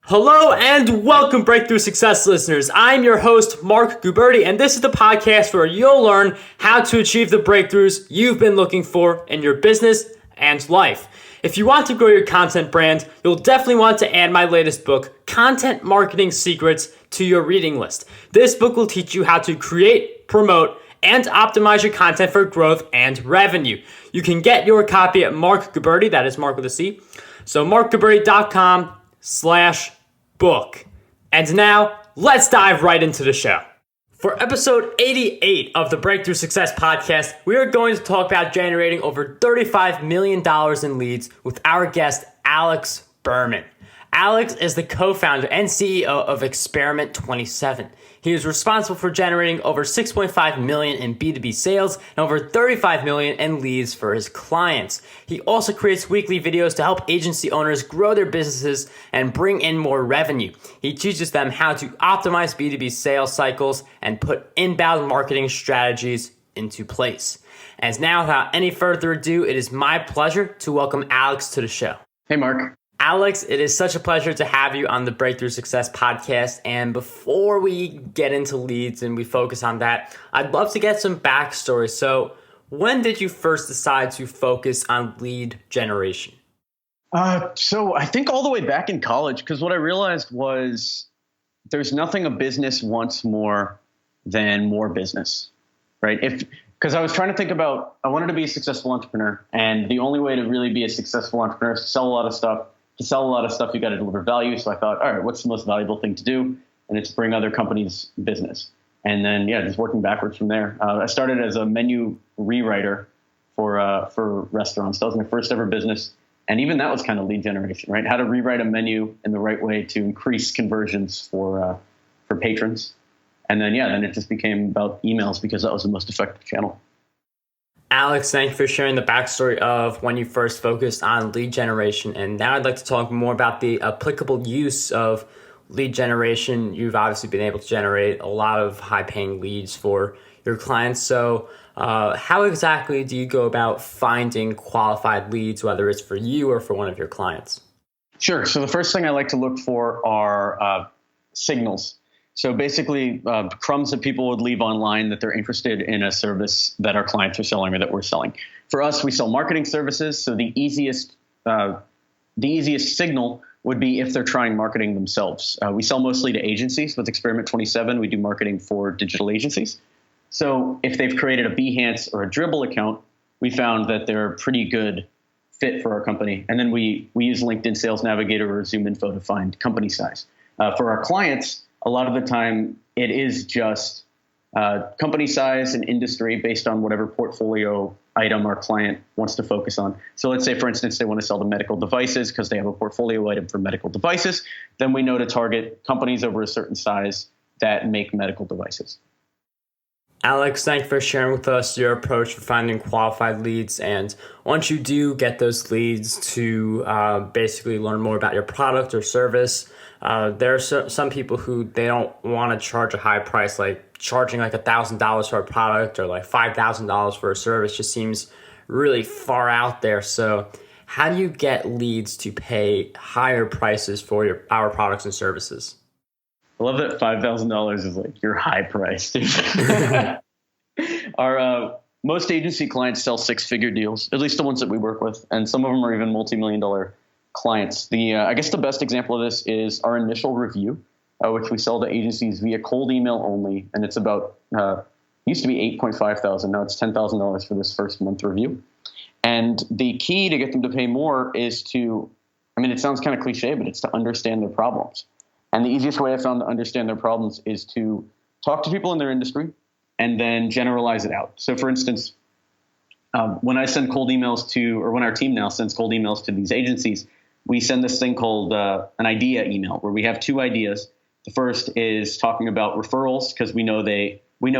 Hello and welcome, Breakthrough Success listeners. I'm your host, Mark Guberti, and this is the podcast where you'll learn how to achieve the breakthroughs you've been looking for in your business and life. If you want to grow your content brand, you'll definitely want to add my latest book, Content Marketing Secrets, to your reading list. This book will teach you how to create, promote, and optimize your content for growth and revenue. You can get your copy at Mark Guberti, that is Mark with a C. So markguberti.com/book. And now, let's dive right into the show. For episode 88 of the Breakthrough Success Podcast, we are going to talk about generating over $35 million in leads with our guest, Alex Berman. Alex is the co-founder and CEO of Experiment 27. He is responsible for generating over $6.5 million in B2B sales and over $35 million in leads for his clients. He also creates weekly videos to help agency owners grow their businesses and bring in more revenue. He teaches them how to optimize B2B sales cycles and put inbound marketing strategies into place. And now, without any further ado, it is my pleasure to welcome Alex to the show. Hey, Mark. Alex, it is such a pleasure to have you on the Breakthrough Success Podcast. And before we get into leads and we focus on that, I'd love to get some backstory. So when did you first decide to focus on lead generation? So I think all the way back in college, because what I realized was there's nothing a business wants more than more business, right? Because I was trying to think about, I wanted to be a successful entrepreneur. And the only way to really be a successful entrepreneur is to sell a lot of stuff. To sell a lot of stuff, you got to deliver value. So I thought, all right, what's the most valuable thing to do? And it's bring other companies business. And then, just working backwards from there. I started as a menu rewriter for restaurants. That was my first ever business. And even that was kind of lead generation, right? How to rewrite a menu in the right way to increase conversions for patrons. And then, then it just became about emails because that was the most effective channel. Alex, thank you for sharing the backstory of when you first focused on lead generation. And now I'd like to talk more about the applicable use of lead generation. You've obviously been able to generate a lot of high-paying leads for your clients. So how exactly do you go about finding qualified leads, whether it's for you or for one of your clients? Sure. So the first thing I like to look for are signals. So basically, crumbs that people would leave online that they're interested in a service that our clients are selling or that we're selling. For us, we sell marketing services. So the easiest signal would be if they're trying marketing themselves. We sell mostly to agencies. With Experiment 27, we do marketing for digital agencies. So if they've created a Behance or a Dribbble account, we found that they're a pretty good fit for our company. And then we use LinkedIn Sales Navigator or ZoomInfo to find company size. For our clients, a lot of the time, it is just company size and industry based on whatever portfolio item our client wants to focus on. So let's say, for instance, they want to sell to medical devices because they have a portfolio item for medical devices. Then we know to target companies over a certain size that make medical devices. Alex, thank you for sharing with us your approach for finding qualified leads. And once you do get those leads to basically learn more about your product or service, there are some people who they don't want to charge a high price, like charging like $1,000 for a product or like $5,000 for a service just seems really far out there. So how do you get leads to pay higher prices for our products and services? I love that $5,000 is like your high price. Our most agency clients sell six-figure deals, at least the ones that we work with, and some of them are even multi-million-dollar clients. I guess the best example of this is our initial review, which we sell to agencies via cold email only, and it's about used to be $8,500, now it's $10,000 for this first month review. And the key to get them to pay more is it sounds kind of cliche, but it's to understand their problems. And the easiest way I found to understand their problems is to talk to people in their industry and then generalize it out. So for instance, when I send cold emails or when our team now sends cold emails to these agencies, we send this thing called an idea email where we have two ideas. The first is talking about referrals because we know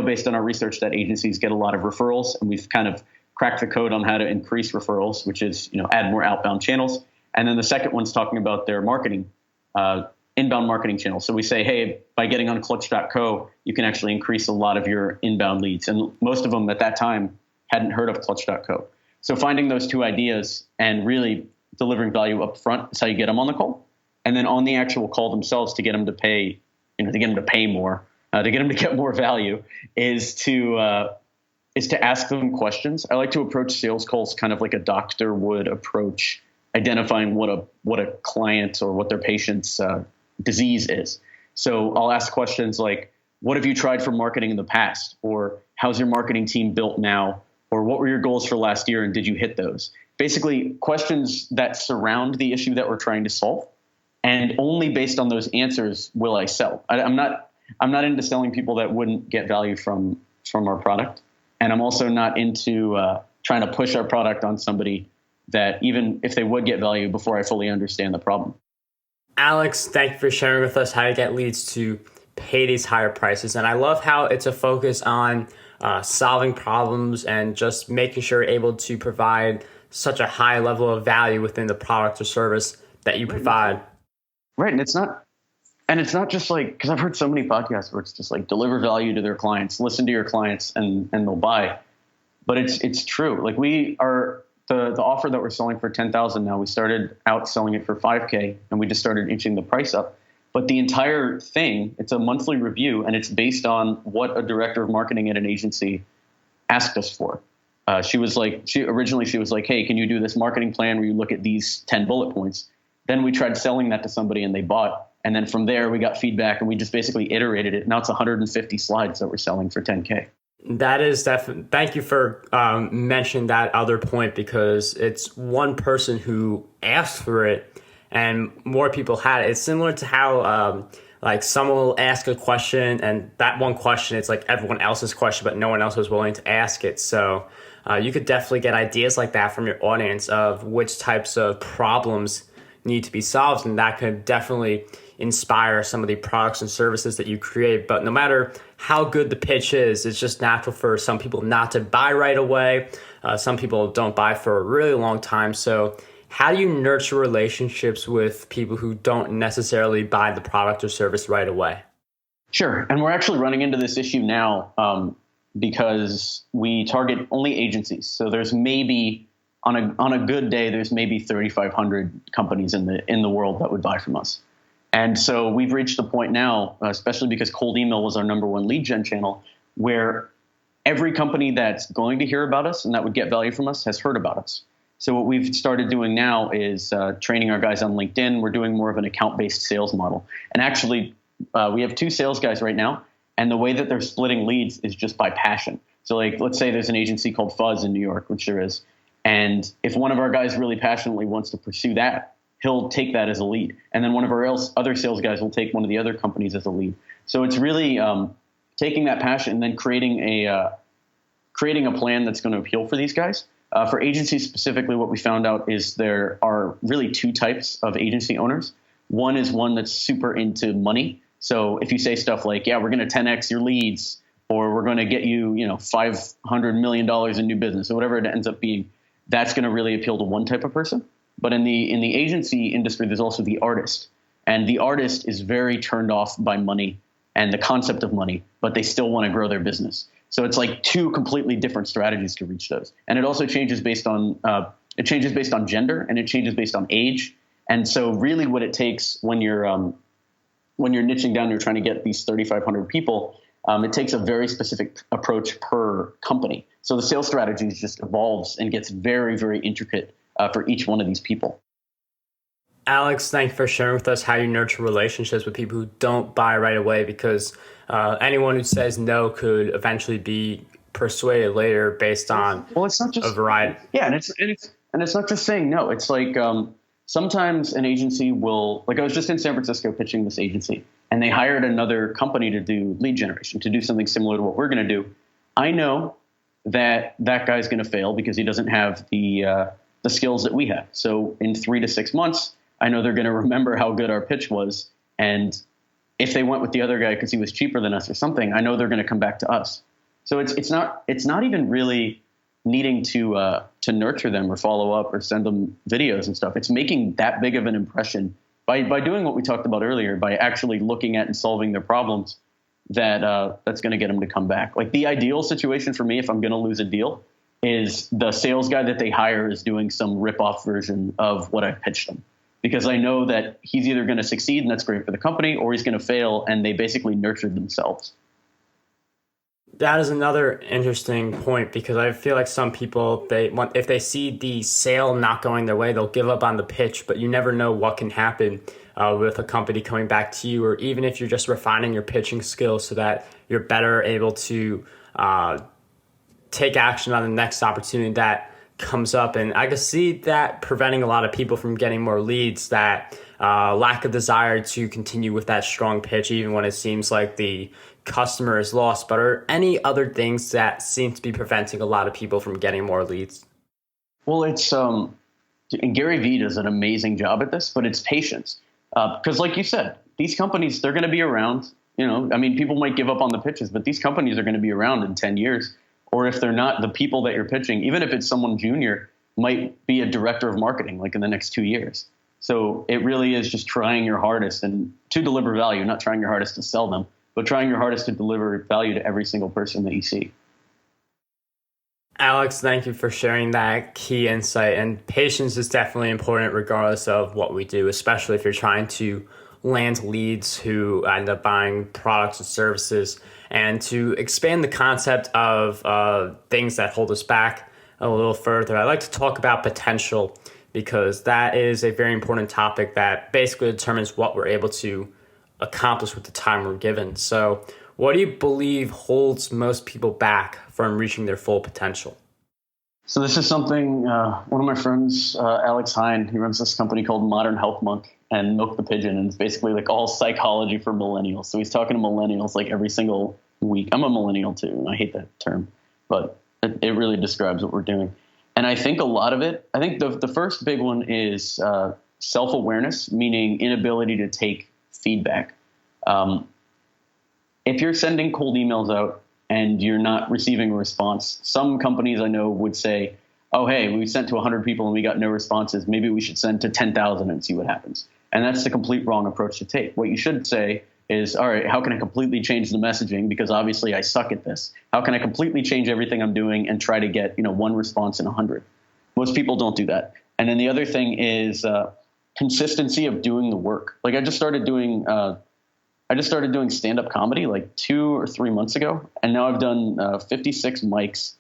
based on our research that agencies get a lot of referrals, and we've kind of cracked the code on how to increase referrals, which is add more outbound channels. And then the second one's talking about their marketing, inbound marketing channels. So we say, hey, by getting on Clutch.co, you can actually increase a lot of your inbound leads. And most of them at that time hadn't heard of Clutch.co. So finding those two ideas and really delivering value up front is how you get them on the call. And then on the actual call themselves, to get them to pay, to get them to pay more, to get them to get more value, is to ask them questions. I like to approach sales calls kind of like a doctor would approach identifying what a client or what their patient's disease is. So I'll ask questions like, what have you tried for marketing in the past? Or how's your marketing team built now? Or what were your goals for last year and did you hit those? Basically, questions that surround the issue that we're trying to solve. And only based on those answers will I sell. I'm not into selling people that wouldn't get value from our product. And I'm also not into trying to push our product on somebody that even if they would get value before I fully understand the problem. Alex, thank you for sharing with us how to get leads to pay these higher prices. And I love how it's a focus on solving problems and just making sure you're able to provide such a high level of value within the product or service that you provide. Right. And it's not just like, because I've heard so many podcasts where it's just like deliver value to their clients, listen to your clients and they'll buy. But it's true. Like we are the offer that we're selling for 10,000 now, we started out selling it for 5K and we just started inching the price up. But the entire thing, it's a monthly review and it's based on what a director of marketing at an agency asked us for. She was like, hey, can you do this marketing plan where you look at these 10 bullet points? Then we tried selling that to somebody and they bought. And then from there, we got feedback and we just basically iterated it. Now it's 150 slides that we're selling for 10K. That is definitely, thank you for mentioning that other point, because it's one person who asked for it and more people had it. It's similar to how like someone will ask a question and that one question, it's like everyone else's question, but no one else was willing to ask it. So you could definitely get ideas like that from your audience of which types of problems need to be solved. And that could definitely inspire some of the products and services that you create. But no matter how good the pitch is, it's just natural for some people not to buy right away. Some people don't buy for a really long time. So how do you nurture relationships with people who don't necessarily buy the product or service right away? Sure. And we're actually running into this issue now because we target only agencies. So there's maybe on a good day, there's maybe 3,500 companies in the world that would buy from us. And so we've reached the point now, especially because cold email was our number one lead gen channel, where every company that's going to hear about us and that would get value from us has heard about us. So what we've started doing now is training our guys on LinkedIn. We're doing more of an account-based sales model. And actually, we have 2 sales guys right now. And the way that they're splitting leads is just by passion. So like, let's say there's an agency called Fuzz in New York, which there is. And if one of our guys really passionately wants to pursue that, he'll take that as a lead. And then one of our other sales guys will take one of the other companies as a lead. So it's really taking that passion and then creating a plan that's going to appeal for these guys. For agencies specifically, what we found out is there are really 2 types of agency owners. One is one that's super into money. So if you say stuff like, yeah, we're going to 10x your leads, or we're going to get you, $500 million in new business, or whatever it ends up being, that's going to really appeal to one type of person. But in the agency industry, there's also the artist. And the artist is very turned off by money and the concept of money, but they still want to grow their business. So it's like 2 completely different strategies to reach those. And it also changes based on gender, and it changes based on age. And so really what it takes when you're niching down, you're trying to get these 3,500 people, it takes a very specific approach per company. So the sales strategy just evolves and gets very, very intricate for each one of these people. Alex, thank you for sharing with us how you nurture relationships with people who don't buy right away, because anyone who says no could eventually be persuaded later based on it's not just a variety. Yeah, and it's not just saying no. It's like sometimes an agency will, like I was just in San Francisco pitching this agency, and they hired another company to do lead generation, to do something similar to what we're going to do. I know that guy's going to fail because he doesn't have the skills that we have. So in 3 to 6 months, I know they're going to remember how good our pitch was. And if they went with the other guy because he was cheaper than us or something, I know they're going to come back to us. So it's not even really needing to nurture them or follow up or send them videos and stuff. It's making that big of an impression by doing what we talked about earlier, by actually looking at and solving their problems, that's going to get them to come back. Like the ideal situation for me, if I'm going to lose a deal, is the sales guy that they hire is doing some rip-off version of what I pitched them. because I know that he's either going to succeed and that's great for the company, or he's going to fail, and they basically nurtured themselves. That is another interesting point, because I feel like some people, if they see the sale not going their way, they'll give up on the pitch, but you never know what can happen with a company coming back to you, or even if you're just refining your pitching skills so that you're better able to take action on the next opportunity that comes up. And I can see that preventing a lot of people from getting more leads, that lack of desire to continue with that strong pitch, even when it seems like the customer is lost. But are any other things that seem to be preventing a lot of people from getting more leads? Well, it's and Gary Vee does an amazing job at this, but it's patience. Because like you said, these companies, they're going to be around. I mean, people might give up on the pitches, but these companies are going to be around in 10 years. Or if they're not, the people that you're pitching, even if it's someone junior, might be a director of marketing like in the next 2 years. So it really is just trying your hardest and to deliver value, not trying your hardest to sell them, but trying your hardest to deliver value to every single person that you see. Alex, thank you for sharing that key insight. And patience is definitely important regardless of what we do, especially if you're trying to land leads who end up buying products and services. And to expand the concept of things that hold us back a little further, I'd like to talk about potential, because that is a very important topic that basically determines what we're able to accomplish with the time we're given. So what do you believe holds most people back from reaching their full potential? So this is something one of my friends, Alex Hine, he runs this company called Modern Health Monk and Milk the Pigeon, and it's basically like all psychology for millennials. So he's talking to millennials like every single week. I'm a millennial too, and I hate that term, but it really describes what we're doing. And I think a lot of it, I think the first big one is self-awareness, meaning inability to take feedback. If you're sending cold emails out and you're not receiving a response, some companies I know would say, oh, hey, we sent to 100 people and we got no responses. Maybe we should send to 10,000 and see what happens. And that's the complete wrong approach to take. What you should say is, all right, how can I completely change the messaging? Because obviously I suck at this. How can I completely change everything I'm doing and try to get, one response in 100? Most people don't do that. And then the other thing is consistency of doing the work. Like I just started doing stand-up comedy like 2 or 3 months ago, and now I've done 56 mics.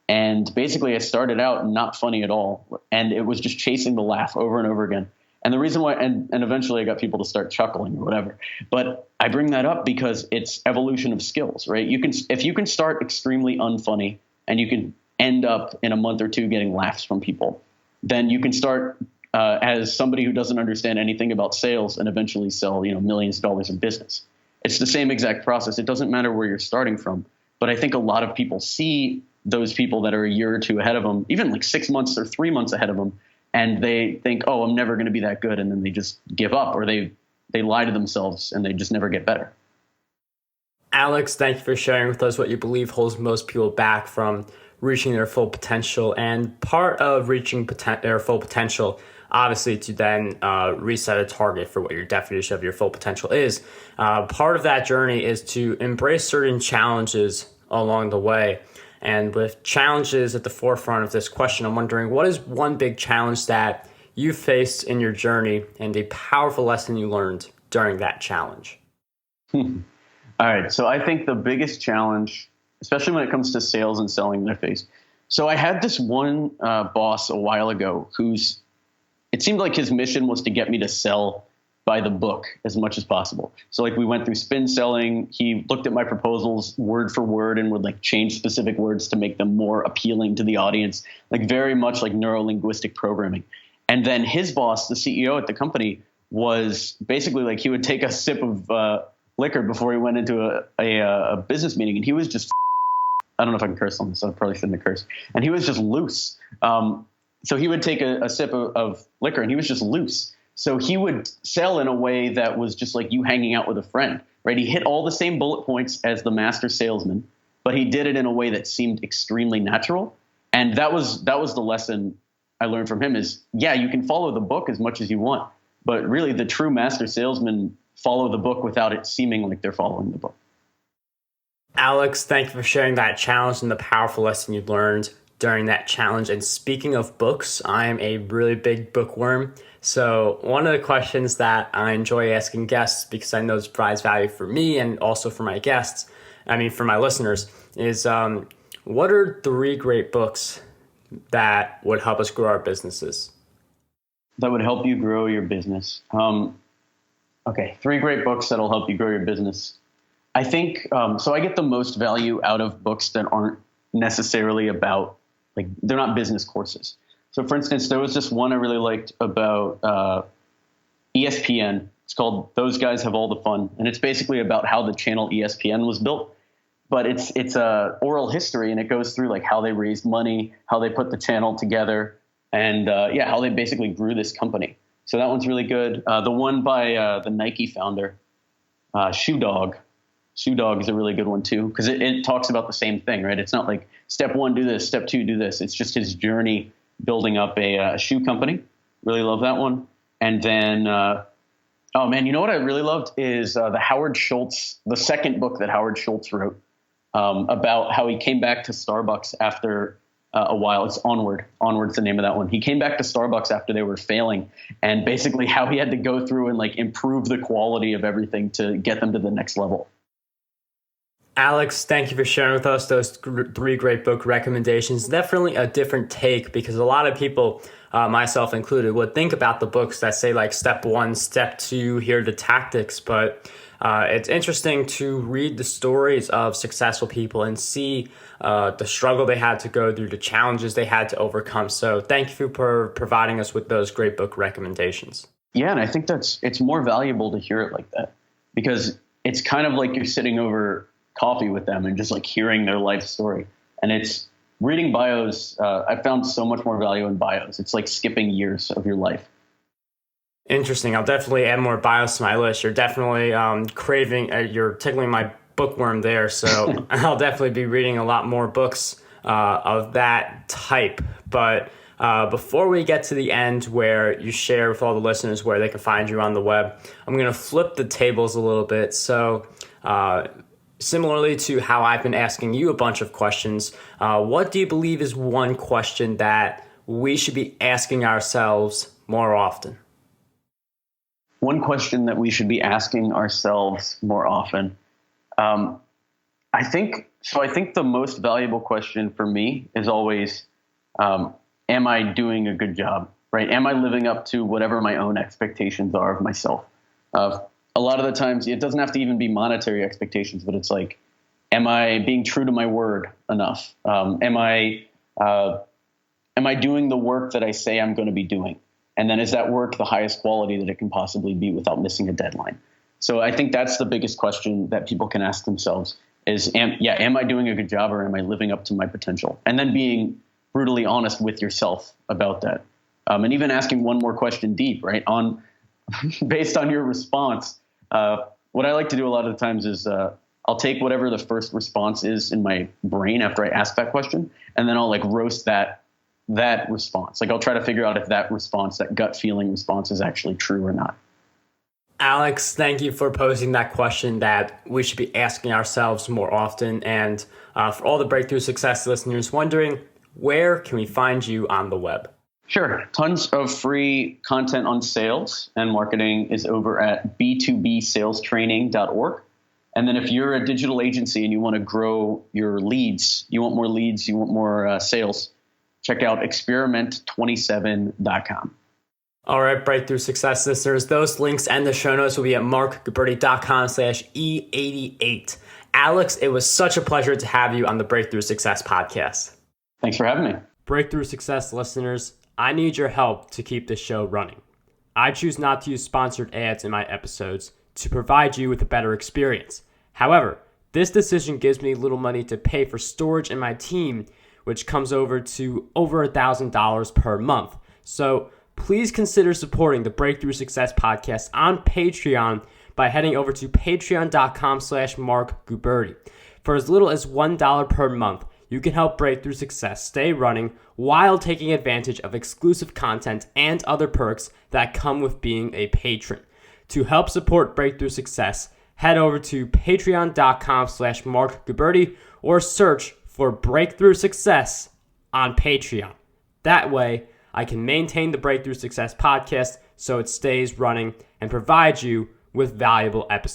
And basically I started out not funny at all, and it was just chasing the laugh over and over again. And the reason why, and eventually I got people to start chuckling or whatever. But I bring that up because it's evolution of skills, right? If you can start extremely unfunny and you can end up in a month or two getting laughs from people, then you can start as somebody who doesn't understand anything about sales and eventually sell, millions of dollars in business. It's the same exact process. It doesn't matter where you're starting from. But I think a lot of people see those people that are a year or two ahead of them, even like 6 months or 3 months ahead of them, and they think, oh, I'm never going to be that good. And then they just give up, or they lie to themselves and they just never get better. Alex, thank you for sharing with us what you believe holds most people back from reaching their full potential. And part of reaching their full potential, obviously, to then reset a target for what your definition of your full potential is. Part of that journey is to embrace certain challenges along the way. And with challenges at the forefront of this question, I'm wondering, what is one big challenge that you faced in your journey and a powerful lesson you learned during that challenge? All right. So I think the biggest challenge, especially when it comes to sales and selling that I faced. So I had this one boss a while ago it seemed like his mission was to get me to sell by the book as much as possible. So like we went through spin selling. He looked at my proposals word for word and would like change specific words to make them more appealing to the audience, like very much like neuro-linguistic programming. And then his boss, the CEO at the company, was basically like he would take a sip of liquor before he went into a business meeting. And he was just, I don't know if I can curse on this, so I probably shouldn't have cursed. And he was just loose. So he would take a sip of liquor and he was just loose. So he would sell in a way that was just like you hanging out with a friend, right? He hit all the same bullet points as the master salesman, but he did it in a way that seemed extremely natural. And that was the lesson I learned from him is, yeah, you can follow the book as much as you want, but really the true master salesmen follow the book without it seeming like they're following the book. Alex, thank you for sharing that challenge and the powerful lesson you learned during that challenge. And speaking of books, I am a really big bookworm. So one of the questions that I enjoy asking guests, because I know this provides value for me and also for my guests, for my listeners, is what are 3 great books that would help us grow our businesses? That would help you grow your business. Okay, 3 great books that'll help you grow your business. I think, so I get the most value out of books that aren't necessarily about, like, they're not business courses. So for instance, there was this one I really liked about ESPN. It's called Those Guys Have All the Fun. And it's basically about how the channel ESPN was built. But it's a oral history, and it goes through like how they raised money, how they put the channel together, and how they basically grew this company. So that one's really good. The one by the Nike founder, Shoe Dog. Shoe Dog is a really good one too, because it talks about the same thing, right? It's not like step 1, do this, step 2, do this. It's just his journey building up a shoe company. Really love that one. And then, oh man, you know what I really loved is the second book that Howard Schultz wrote about how he came back to Starbucks after a while. It's Onward. Onward's the name of that one. He came back to Starbucks after they were failing, and basically how he had to go through and like improve the quality of everything to get them to the next level. Alex, thank you for sharing with us those 3 great book recommendations. Definitely a different take, because a lot of people, myself included, would think about the books that say like step 1, step 2, here are the tactics. But it's interesting to read the stories of successful people and see the struggle they had to go through, the challenges they had to overcome. So thank you for providing us with those great book recommendations. Yeah, and I think it's more valuable to hear it like that, because it's kind of like you're sitting over coffee with them and just like hearing their life story. And it's reading bios. I found so much more value in bios. It's like skipping years of your life. Interesting. I'll definitely add more bios to my list. You're definitely you're tickling my bookworm there. So I'll definitely be reading a lot more books of that type. But before we get to the end where you share with all the listeners where they can find you on the web, I'm going to flip the tables a little bit. So similarly to how I've been asking you a bunch of questions, what do you believe is one question that we should be asking ourselves more often? One question that we should be asking ourselves more often. I think the most valuable question for me is always, am I doing a good job, right? Am I living up to whatever my own expectations are of myself? A lot of the times it doesn't have to even be monetary expectations, but it's like, am I being true to my word enough? Am I doing the work that I say I'm going to be doing? And then is that work the highest quality that it can possibly be without missing a deadline? So I think that's the biggest question that people can ask themselves is, am I doing a good job, or am I living up to my potential? And then being brutally honest with yourself about that. And even asking one more question deep, right? Based on your response. What I like to do a lot of the times is I'll take whatever the first response is in my brain after I ask that question, and then I'll like roast that response. Like I'll try to figure out if that response, that gut feeling response, is actually true or not. Alex, thank you for posing that question that we should be asking ourselves more often. And for all the Breakthrough Success listeners wondering, where can we find you on the web? Sure. Tons of free content on sales and marketing is over at b2bsalestraining.org. And then if you're a digital agency and you want to grow your leads, you want more sales, check out experiment27.com. All right, Breakthrough Success listeners, those links and the show notes will be at markguberti.com/E88. Alex, it was such a pleasure to have you on the Breakthrough Success podcast. Thanks for having me. Breakthrough Success listeners, I need your help to keep this show running. I choose not to use sponsored ads in my episodes to provide you with a better experience. However, this decision gives me little money to pay for storage in my team, which comes over $1,000 per month. So please consider supporting the Breakthrough Success podcast on Patreon by heading over to patreon.com/markguberti. For as little as $1 per month, you can help Breakthrough Success stay running while taking advantage of exclusive content and other perks that come with being a patron. To help support Breakthrough Success, head over to patreon.com/markguberti or search for Breakthrough Success on Patreon. That way, I can maintain the Breakthrough Success podcast so it stays running and provide you with valuable episodes.